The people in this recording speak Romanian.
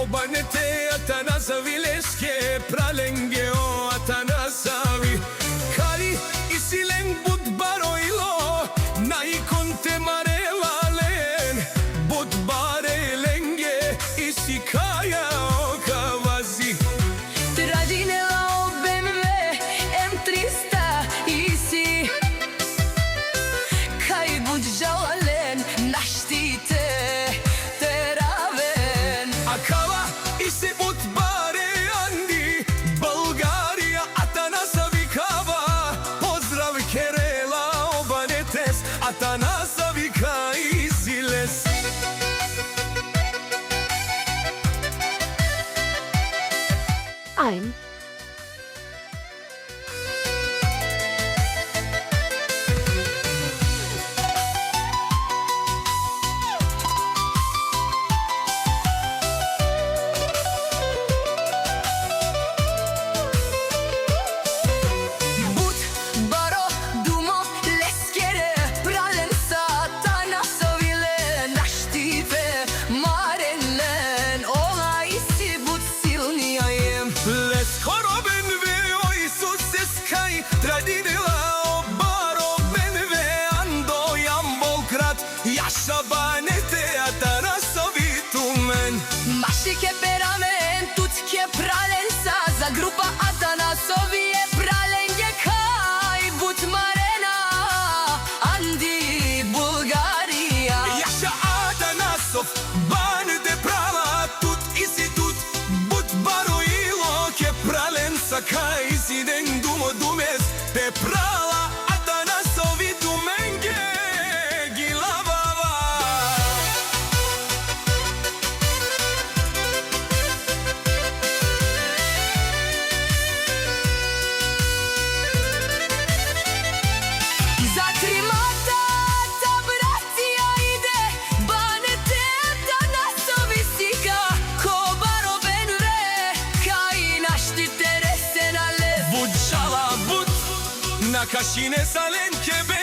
Obanete Atanasavi leske pralenge o Atanasavi Kari isilen bud baroilo nai konte marevalen bud barelenge isikaya o kavazi Tradinela o BMW M300 isi Kaj bud žalalen naštite teraven Akava isi bud bare andi Bulgarija Atanasavi kava Pozdrav Kerela obanetes Atanasavi ka isiles Ein Bud baro dumo leskere pralen sa Atanasovile naštive marelen Ola isi bud silnijajim Les koroben ve o Isuses kaj Tradinila o baro ben ve ando jambol krat Jaša banete Atanasavi tumen Mašike peramen tutke pralen sa Za grupa Atanasovije pralen je kaj bud marena Andi Bulgarija Jaša Atanasov ban de prala tut isi tut But baro ilo ke pralen sa kaj isi den dumo dumes Te prala Atanasovi dumenge gilavava За тримата та братија иде банете Атанасови сика Ко баро бенве кај наштите ресенале Bud žala bud na kašine salenke be